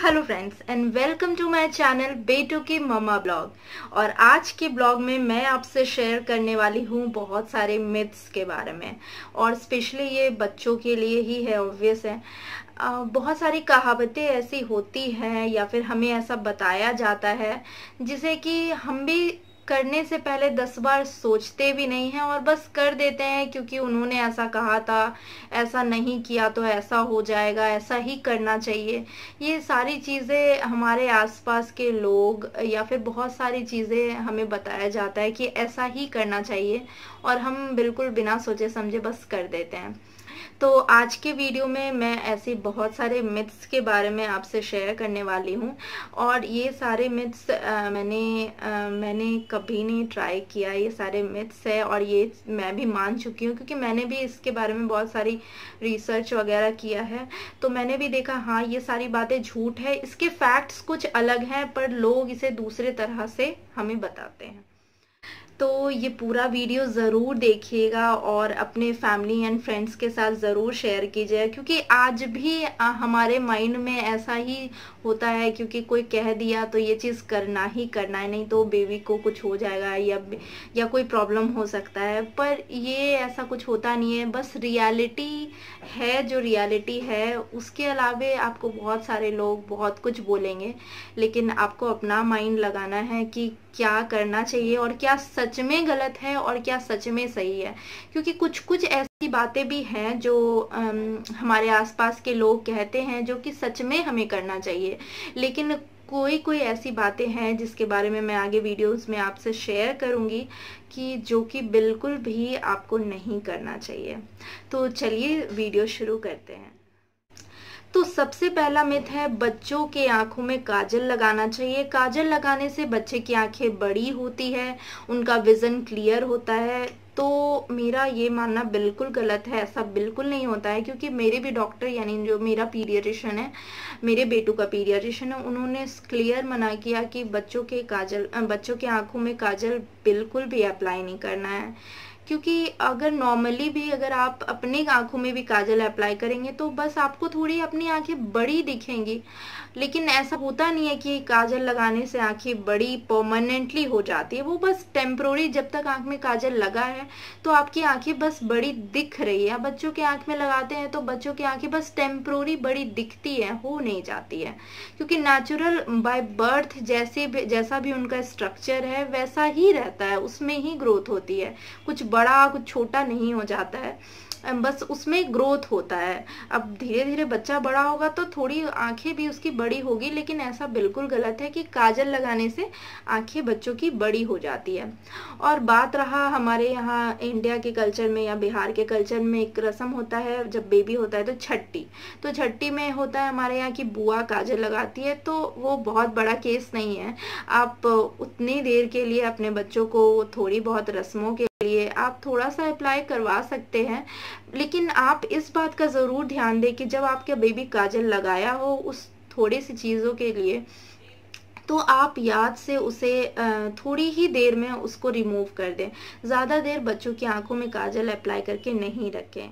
Hello friends and welcome to my channel बेटू की मम्मा blog. और आज के ब्लॉग में मैं आपसे शेयर करने वाली हूँ बहुत सारे मिथ्स के बारे में, और स्पेशली ये बच्चों के लिए ही है, ऑब्वियस है। बहुत सारी कहावतें ऐसी होती हैं या फिर हमें ऐसा बताया जाता है जिसे कि हम भी करने से पहले 10 बार सोचते भी नहीं हैं और बस कर देते हैं, क्योंकि उन्होंने ऐसा कहा था, ऐसा नहीं किया तो ऐसा हो जाएगा, ऐसा ही करना चाहिए। ये सारी चीज़ें हमारे आसपास के लोग या फिर बहुत सारी चीज़ें हमें बताया जाता है कि ऐसा ही करना चाहिए, और हम बिल्कुल बिना सोचे समझे बस कर देते हैं। तो आज के वीडियो में मैं ऐसे बहुत सारे मिथ्स के बारे में आपसे शेयर करने वाली हूँ। और ये सारे मिथ्स मैंने कभी नहीं ट्राई किया, ये सारे मिथ्स है और ये मैं भी मान चुकी हूँ, क्योंकि मैंने भी इसके बारे में बहुत सारी रिसर्च वगैरह किया है। तो मैंने भी देखा, हाँ ये सारी बातें झूठ है, इसके फैक्ट्स कुछ अलग हैं पर लोग इसे दूसरे तरह से हमें बताते हैं। तो ये पूरा वीडियो ज़रूर देखिएगा और अपने फैमिली एंड फ्रेंड्स के साथ ज़रूर शेयर कीजिए, क्योंकि आज भी हमारे माइंड में ऐसा ही होता है, क्योंकि कोई कह दिया तो ये चीज़ करना ही करना है, नहीं तो बेबी को कुछ हो जाएगा या कोई प्रॉब्लम हो सकता है। पर ये ऐसा कुछ होता नहीं है, बस रियलिटी है जो रियलिटी है। उसके अलावे आपको बहुत सारे लोग बहुत कुछ बोलेंगे, लेकिन आपको अपना माइंड लगाना है कि क्या करना चाहिए और क्या सच में गलत है और क्या सच में सही है। क्योंकि कुछ कुछ ऐसी बातें भी हैं जो हमारे आसपास के लोग कहते हैं जो कि सच में हमें करना चाहिए, लेकिन कोई कोई ऐसी बातें हैं जिसके बारे में मैं आगे वीडियोस में आपसे शेयर करूंगी कि जो कि बिल्कुल भी आपको नहीं करना चाहिए। तो चलिए वीडियो शुरू करते हैं। तो सबसे पहला मिथ है, बच्चों के आंखों में काजल लगाना चाहिए। काजल लगाने से बच्चे की आंखें बड़ी होती है, उनका विजन क्लियर होता है। तो मेरा ये मानना बिल्कुल गलत है, ऐसा बिल्कुल नहीं होता है, क्योंकि मेरे भी डॉक्टर यानी जो मेरा पीडियाट्रिशियन है, मेरे बेटू का पीडियाट्रिशियन है, उन्होंने क्लियर मना किया कि बच्चों के आंखों में काजल बिल्कुल भी अप्लाई नहीं करना है। क्योंकि अगर नॉर्मली भी अगर आप अपनी आंखों में भी काजल अप्लाई करेंगे तो बस आपको थोड़ी अपनी आंखें बड़ी दिखेंगी, लेकिन ऐसा होता नहीं है कि काजल लगाने से आंखें बड़ी परमानेंटली हो जाती है। वो बस टेम्प्रोरी, जब तक आंख में काजल लगा है तो आपकी आंखें बस बड़ी दिख रही है। बच्चों के आंख में लगाते हैं तो बच्चों की आंखें बस टेम्प्रोरी बड़ी दिखती है, हो नहीं जाती है, क्योंकि नेचुरल बाय बर्थ जैसा भी उनका स्ट्रक्चर है वैसा ही रहता है, उसमें ही ग्रोथ होती है। कुछ बड़ा कुछ छोटा नहीं हो जाता है, बस उसमें ग्रोथ होता है। अब धीरे धीरे बच्चा बड़ा होगा तो थोड़ी आंखें भी उसकी बड़ी होगी, लेकिन ऐसा बिल्कुल गलत है कि काजल लगाने से आंखें बच्चों की बड़ी हो जाती है। और बात रहा हमारे यहाँ इंडिया के कल्चर में या बिहार के कल्चर में, एक रस्म होता है जब बेबी होता है तो छठी। तो छठी में होता है हमारे यहाँ की बुआ काजल लगाती है, तो वो बहुत बड़ा केस नहीं है। आप उतनी देर के लिए अपने बच्चों को थोड़ी बहुत रस्मों के लिए आप थोड़ा सा अप्लाई करवा सकते हैं, लेकिन आप इस बात का ज़रूर ध्यान दें कि जब आपका बेबी काजल लगाया हो उस थोड़ी सी चीज़ों के लिए, तो आप याद से उसे थोड़ी ही देर में उसको रिमूव कर दें। ज़्यादा देर बच्चों की आंखों में काजल अप्लाई करके नहीं रखें।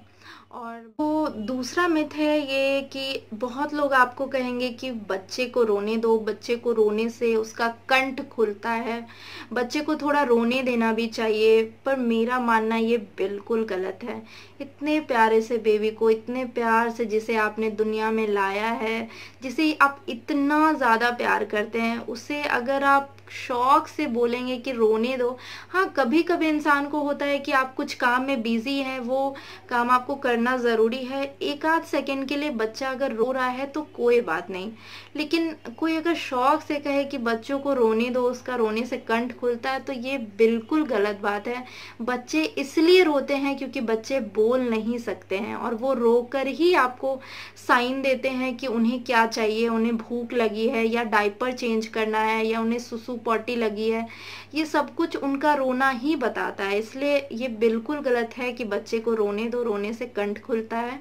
और वो दूसरा मिथ है ये कि बहुत लोग आपको कहेंगे कि बच्चे को रोने दो, बच्चे को रोने से उसका कंठ खुलता है, बच्चे को थोड़ा रोने देना भी चाहिए। पर मेरा मानना ये बिल्कुल गलत है। इतने प्यारे से बेबी को, इतने प्यार से जिसे आपने दुनिया में लाया है, जिसे आप इतना ज़्यादा प्यार करते हैं, उसे अगर आप शौक से बोलेंगे कि रोने दो, हाँ कभी कभी इंसान को होता है कि आप कुछ काम में बिजी हैं, वो काम आपको करना ज़रूरी है, एक आध सेकंड के लिए बच्चा अगर रो रहा है तो कोई बात नहीं। लेकिन कोई अगर शौक से कहे कि बच्चों को रोने दो, उसका रोने से कंठ खुलता है, तो ये बिल्कुल गलत बात है। बच्चे इसलिए रोते हैं क्योंकि बच्चे बोल नहीं सकते हैं, और वो रोकर ही आपको साइन देते हैं कि उन्हें क्या चाहिए, उन्हें भूख लगी है या डायपर चेंज करना है या उन्हें सुसु पॉटी लगी है। ये सब कुछ उनका रोना ही बताता है। इसलिए ये बिल्कुल गलत है कि बच्चे को रोने दो, रोने से कंठ खुलता है,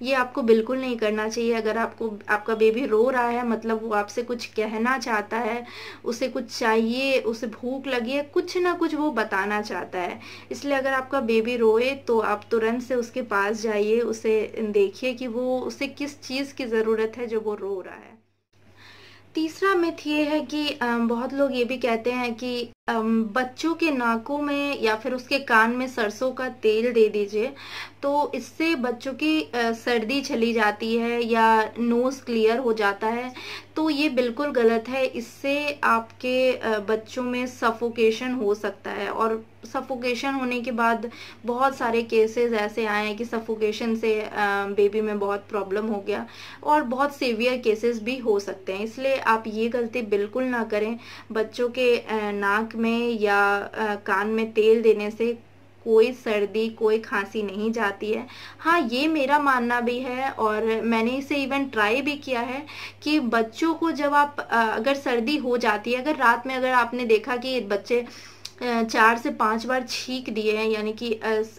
ये आपको बिल्कुल नहीं करना चाहिए। अगर आपका बेबी रो रहा है मतलब वो आपसे कुछ कहना चाहता है, उसे कुछ चाहिए, उसे भूख लगी है, कुछ ना कुछ वो बताना चाहता है। इसलिए अगर आपका बेबी रोए तो आप तुरंत से उसके पास जाइए, उसे देखिए कि वो उसे किस चीज़ की ज़रूरत है जो वो रो रहा है। तीसरा मिथ ये है कि बहुत लोग ये भी कहते हैं कि बच्चों के नाकों में या फिर उसके कान में सरसों का तेल दे दीजिए, तो इससे बच्चों की सर्दी चली जाती है या नोज क्लियर हो जाता है। तो ये बिल्कुल गलत है। इससे आपके बच्चों में सफोकेशन हो सकता है, और सफोकेशन होने के बाद बहुत सारे केसेस ऐसे आए हैं कि सफोकेशन से बेबी में बहुत प्रॉब्लम हो गया, और बहुत सीवियर केसेस भी हो सकते हैं। इसलिए आप ये गलती बिल्कुल ना करें। बच्चों के नाक में या कान में तेल देने से कोई सर्दी कोई खांसी नहीं जाती है। हाँ, ये मेरा मानना भी है, और मैंने इसे इवन ट्राई भी किया है कि बच्चों को जब आप अगर सर्दी हो जाती है, अगर रात में अगर आपने देखा कि बच्चे 4 से 5 बार छींक दिए हैं, यानी कि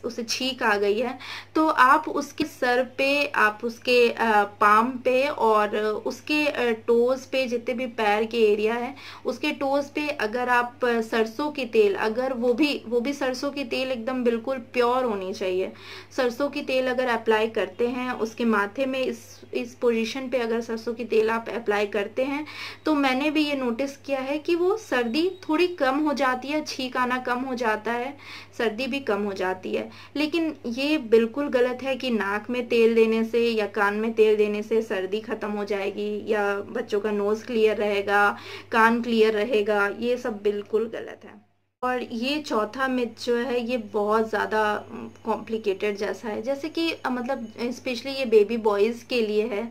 उसे छींक आ गई है, तो आप उसके सर पे, आप उसके पाम पे और उसके टोज पे, जितने भी पैर के एरिया है उसके टोज पे अगर आप सरसों की तेल, अगर वो भी सरसों की तेल एकदम बिल्कुल प्योर होनी चाहिए, सरसों की तेल अगर अप्लाई करते हैं उसके माथे में, इस पोजीशन पे अगर सरसों की तेल आप अप्लाई करते हैं, तो मैंने भी ये नोटिस किया है कि वो सर्दी थोड़ी कम हो जाती है, छींक आना कम हो जाता है, सर्दी भी कम हो जाती है। लेकिन ये बिल्कुल गलत है कि नाक में तेल देने से या कान में तेल देने से सर्दी खत्म हो जाएगी या बच्चों का नोज क्लियर रहेगा, कान क्लियर रहेगा। ये सब बिल्कुल गलत है। और ये चौथा मिथ जो है ये बहुत ज़्यादा कॉम्प्लिकेटेड जैसा है, जैसे कि मतलब स्पेशली ये बेबी बॉयज़ के लिए है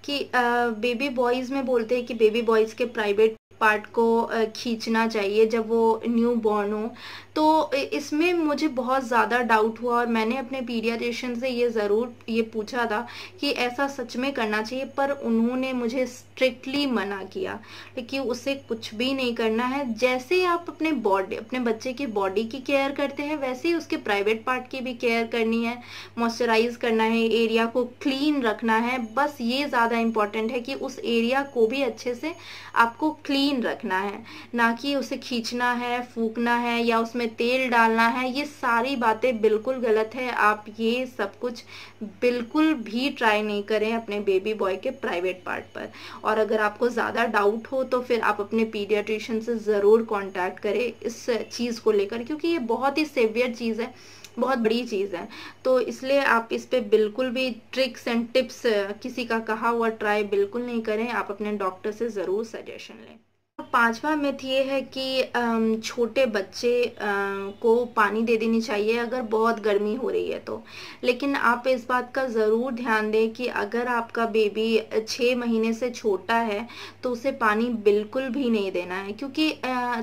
कि बेबी बॉयज़ में बोलते हैं कि बेबी बॉयज़ के प्राइवेट पार्ट को खींचना चाहिए जब वो न्यू बॉर्न हो। तो इसमें मुझे बहुत ज़्यादा डाउट हुआ, और मैंने अपने पीडियाट्रिशियन से ये ज़रूर ये पूछा था कि ऐसा सच में करना चाहिए, पर उन्होंने मुझे स्ट्रिक्टली मना किया कि उसे कुछ भी नहीं करना है। जैसे आप अपने बच्चे की बॉडी की केयर करते हैं, वैसे ही उसके प्राइवेट पार्ट की भी केयर करनी है, मॉइस्चराइज करना है, एरिया को क्लीन रखना है। बस ये ज़्यादा इम्पॉर्टेंट है कि उस एरिया को भी अच्छे से आपको क्लीन रखना है, ना कि उसे खींचना है, फूकना है या उसमें तेल डालना है। ये सारी बातें बिल्कुल गलत है। आप ये सब कुछ बिल्कुल भी ट्राई नहीं करें अपने बेबी बॉय के प्राइवेट पार्ट पर। और अगर आपको ज़्यादा डाउट हो तो फिर आप अपने पीडियाट्रिशियन से ज़रूर कांटेक्ट करें इस चीज़ को लेकर, क्योंकि ये बहुत ही सीवियर चीज़ है, बहुत बड़ी चीज़ है। तो इसलिए आप इस पे बिल्कुल भी ट्रिक्स एंड टिप्स किसी का कहा हुआ ट्राई बिल्कुल नहीं करें। आप अपने डॉक्टर से ज़रूर सजेशन लें। पांचवा मिथ ये है कि छोटे बच्चे को पानी दे देनी चाहिए अगर बहुत गर्मी हो रही है तो। लेकिन आप इस बात का ज़रूर ध्यान दें कि अगर आपका बेबी 6 महीने से छोटा है तो उसे पानी बिल्कुल भी नहीं देना है, क्योंकि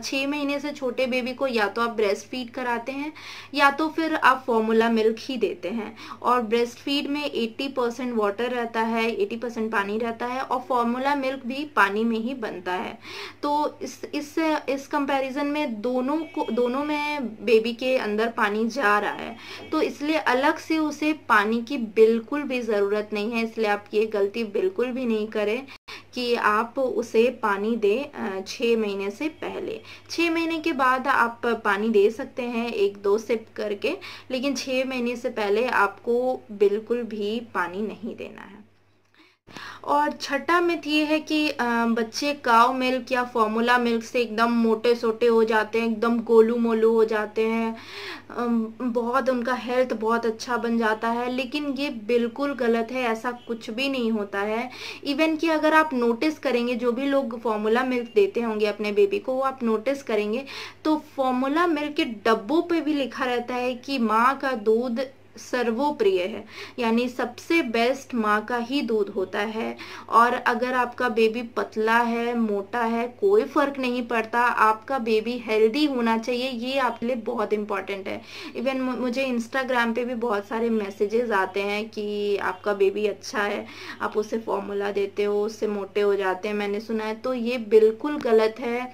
6 महीने से छोटे बेबी को या तो आप ब्रेस्ट फीड कराते हैं या तो फिर आप फॉर्मूला मिल्क ही देते हैं। और ब्रेस्ट फीड में 80% वाटर रहता है, 80% पानी रहता है, और फॉर्मूला मिल्क भी पानी में ही बनता है। तो इस कंपैरिजन में दोनों में बेबी के अंदर पानी जा रहा है, तो इसलिए अलग से उसे पानी की बिल्कुल भी ज़रूरत नहीं है। इसलिए आप ये गलती बिल्कुल भी नहीं करें कि आप उसे पानी दें 6 महीने से पहले। 6 महीने के बाद आप पानी दे सकते हैं 1-2 सिप करके, लेकिन 6 महीने से पहले आपको बिल्कुल भी पानी नहीं देना है। और छठा मिथ ये है कि बच्चे काउ मिल्क या फॉर्मूला मिल्क से एकदम मोटे सोटे हो जाते हैं, एकदम गोलू मोलू हो जाते हैं, बहुत उनका हेल्थ बहुत अच्छा बन जाता है। लेकिन ये बिल्कुल गलत है, ऐसा कुछ भी नहीं होता है। इवन कि अगर आप नोटिस करेंगे, जो भी लोग फॉर्मूला मिल्क देते होंगे अपने बेबी को, वो आप नोटिस करेंगे तो फॉर्मूला मिल्क के डब्बों पे भी लिखा रहता है कि माँ का दूध सर्वोप्रिय है, यानी सबसे बेस्ट माँ का ही दूध होता है। और अगर आपका बेबी पतला है, मोटा है, कोई फर्क नहीं पड़ता, आपका बेबी हेल्दी होना चाहिए, ये आपके लिए बहुत इंपॉर्टेंट है। इवन मुझे इंस्टाग्राम पे भी बहुत सारे मैसेजेस आते हैं कि आपका बेबी अच्छा है, आप उसे फॉर्मूला देते हो, उससे मोटे हो जाते हैं, मैंने सुना है। तो ये बिल्कुल गलत है।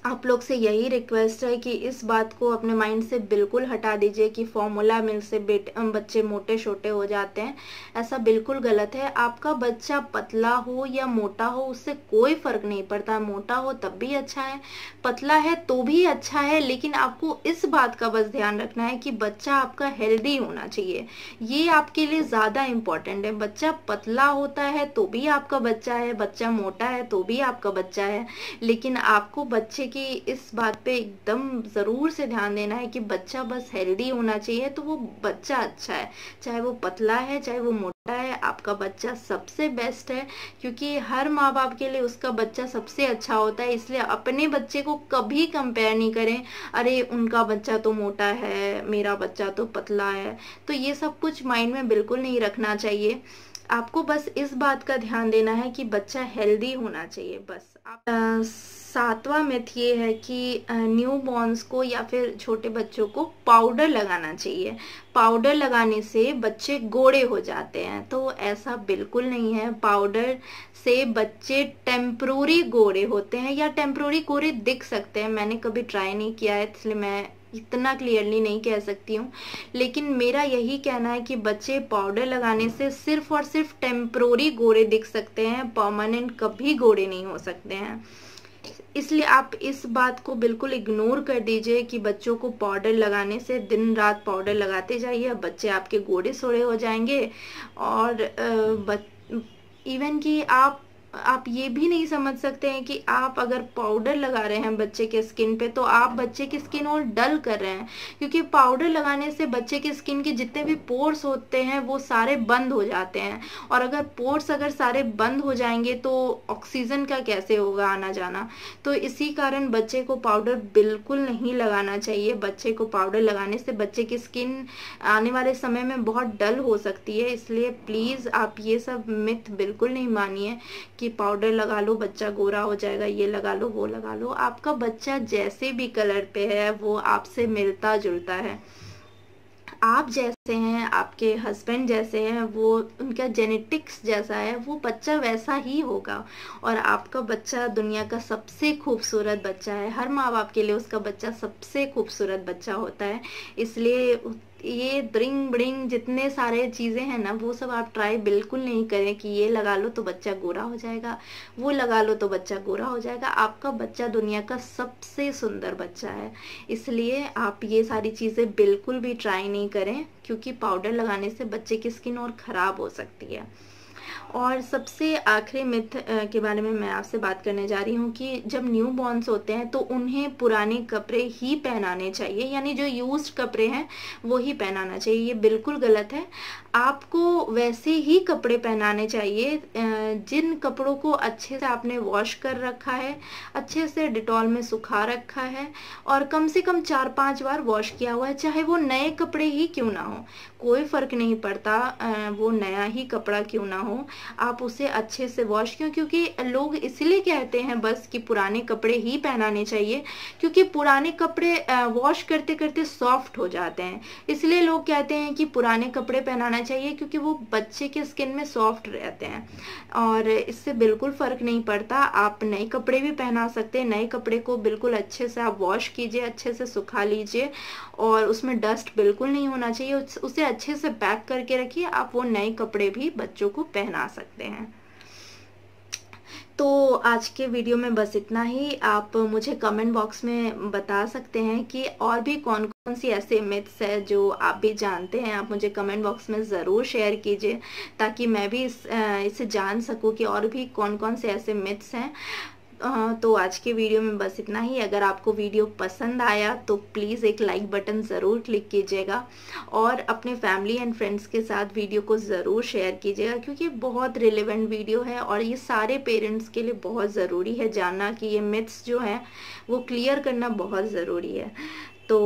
आप लोग से यही रिक्वेस्ट है कि इस बात को अपने माइंड से बिल्कुल हटा दीजिए कि फॉर्मूला मिल्क से बच्चे मोटे छोटे हो जाते हैं। ऐसा बिल्कुल गलत है। आपका बच्चा पतला हो या मोटा हो उससे कोई फर्क नहीं पड़ता। मोटा हो तब भी अच्छा है, पतला है तो भी अच्छा है, लेकिन आपको इस बात का बस ध्यान रखना है कि बच्चा आपका हेल्दी होना चाहिए। ये आपके लिए ज्यादा इम्पोर्टेंट है। बच्चा पतला होता है तो भी आपका बच्चा है, बच्चा मोटा है तो भी आपका बच्चा है, लेकिन आपको बच्चे कि इस बात पे एकदम जरूर से ध्यान देना है कि बच्चा बस हेल्दी होना चाहिए, तो वो बच्चा अच्छा है। चाहे वो पतला है चाहे वो मोटा है, आपका बच्चा सबसे बेस्ट है। क्योंकि हर माँ बाप के लिए उसका बच्चा सबसे अच्छा होता है। इसलिए अपने बच्चे को कभी कंपेयर नहीं करें, अरे उनका बच्चा तो मोटा है, मेरा बच्चा तो पतला है। तो ये सब कुछ माइंड में बिल्कुल नहीं रखना चाहिए। आपको बस इस बात का ध्यान देना है कि बच्चा हेल्दी होना चाहिए बस। आप 7वां मिथ ये है कि न्यू बॉर्न्स को या फिर छोटे बच्चों को पाउडर लगाना चाहिए। पाउडर लगाने से बच्चे गोरे हो जाते हैं, तो ऐसा बिल्कुल नहीं है। पाउडर से बच्चे टेम्परोरी गोरे होते हैं या टेम्परोरी गोरे दिख सकते हैं। मैंने कभी ट्राई नहीं किया है इसलिए मैं इतना क्लियरली नहीं कह सकती हूँ, लेकिन मेरा यही कहना है कि बच्चे पाउडर लगाने से सिर्फ और सिर्फ टेम्परोरी गोरे दिख सकते हैं, परमानेंट कभी गोरे नहीं हो सकते हैं। इसलिए आप इस बात को बिल्कुल इग्नोर कर दीजिए कि बच्चों को पाउडर लगाने से, दिन रात पाउडर लगाते जाइए, बच्चे आपके गोरे सोरे हो जाएंगे। और इवन कि आप ये भी नहीं समझ सकते हैं कि आप अगर पाउडर लगा रहे हैं बच्चे के स्किन पे तो आप बच्चे की स्किन और डल कर रहे हैं। क्योंकि पाउडर लगाने से बच्चे की स्किन के जितने भी पोर्स होते हैं वो सारे बंद हो जाते हैं, और अगर पोर्स सारे बंद हो जाएंगे तो ऑक्सीजन का कैसे होगा आना जाना। तो इसी कारण बच्चे को पाउडर बिल्कुल नहीं लगाना चाहिए। बच्चे को पाउडर लगाने से बच्चे की स्किन आने वाले समय में बहुत डल हो सकती है। इसलिए प्लीज आप ये सब मिथ बिल्कुल नहीं मानिए कि पाउडर लगा लो बच्चा गोरा हो जाएगा, ये लगा लो वो लगा लो। आपका बच्चा जैसे भी कलर पे है वो आपसे मिलता जुलता है। आप जैसे हैं, आपके हस्बैंड जैसे हैं, वो उनका जेनेटिक्स जैसा है, वो बच्चा वैसा ही होगा। और आपका बच्चा दुनिया का सबसे खूबसूरत बच्चा है। हर माँ बाप के लिए उसका बच्चा सबसे खूबसूरत बच्चा होता है। इसलिए ये ड्रिंग ब्रिंग जितने सारे चीज़ें हैं ना, वो सब आप ट्राई बिल्कुल नहीं करें कि ये लगा लो तो बच्चा गोरा हो जाएगा, वो लगा लो तो बच्चा गोरा हो जाएगा। आपका बच्चा दुनिया का सबसे सुंदर बच्चा है। इसलिए आप ये सारी चीज़ें बिल्कुल भी ट्राई नहीं करें, क्योंकि पाउडर लगाने से बच्चे की स्किन और ख़राब हो सकती है। और सबसे आखिरी मिथ के बारे में मैं आपसे बात करने जा रही हूँ कि जब न्यू बॉर्न्स होते हैं तो उन्हें पुराने कपड़े ही पहनाने चाहिए, यानी जो यूज्ड कपड़े हैं वो ही पहनाना चाहिए। ये बिल्कुल गलत है। आपको वैसे ही कपड़े पहनाने चाहिए जिन कपड़ों को अच्छे से आपने वॉश कर रखा है, अच्छे से डिटॉल में सुखा रखा है, और कम से कम 4-5 बार वॉश किया हुआ है। चाहे वो नए कपड़े ही क्यों ना हो, कोई फर्क नहीं पड़ता, वो नया ही कपड़ा क्यों ना हो, आप उसे अच्छे से वॉश क्योंकि लोग इसलिए कहते हैं बस कि पुराने कपड़े ही पहनाने चाहिए, क्योंकि पुराने कपड़े वॉश करते करते सॉफ्ट हो जाते हैं। इसलिए लोग कहते हैं कि पुराने कपड़े पहनाना चाहिए, क्योंकि वो बच्चे के स्किन में सॉफ्ट रहते हैं। और इससे बिल्कुल फर्क नहीं पड़ता, आप नए कपड़े भी पहना सकते हैं। नए कपड़े को बिल्कुल अच्छे से आप वॉश कीजिए, अच्छे से सुखा लीजिए, और उसमें डस्ट बिल्कुल नहीं होना चाहिए। उसे अच्छे से पैक करके रखिए। आप वो नए कपड़े भी बच्चों को पहना सकते हैं। तो आज के वीडियो में बस इतना ही। आप मुझे कमेंट बॉक्स में बता सकते हैं कि और भी कौन कौन सी ऐसे मिथ्स है जो आप भी जानते हैं। आप मुझे कमेंट बॉक्स में ज़रूर शेयर कीजिए, ताकि मैं भी इसे जान सकूं कि और भी कौन कौन से ऐसे मिथ्स हैं। तो आज के वीडियो में बस इतना ही। अगर आपको वीडियो पसंद आया तो प्लीज़ एक लाइक बटन ज़रूर क्लिक कीजिएगा, और अपने फैमिली एंड फ्रेंड्स के साथ वीडियो को ज़रूर शेयर कीजिएगा, क्योंकि बहुत रिलेवेंट वीडियो है और ये सारे पेरेंट्स के लिए बहुत ज़रूरी है जानना कि ये मिथ्स जो हैं वो क्लियर करना बहुत ज़रूरी है। तो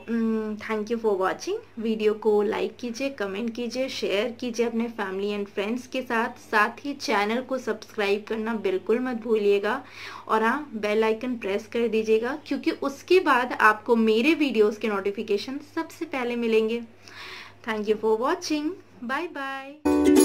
thank you for watching. Video को लाइक कीजिए, कमेंट कीजिए, शेयर कीजिए अपने फैमिली एंड फ्रेंड्स के साथ। साथ ही चैनल को सब्सक्राइब करना बिल्कुल मत भूलिएगा, और हाँ, बेल आइकन प्रेस कर दीजिएगा, क्योंकि उसके बाद आपको मेरे वीडियोस के नोटिफिकेशन सबसे पहले मिलेंगे। Thank you for watching. Bye bye.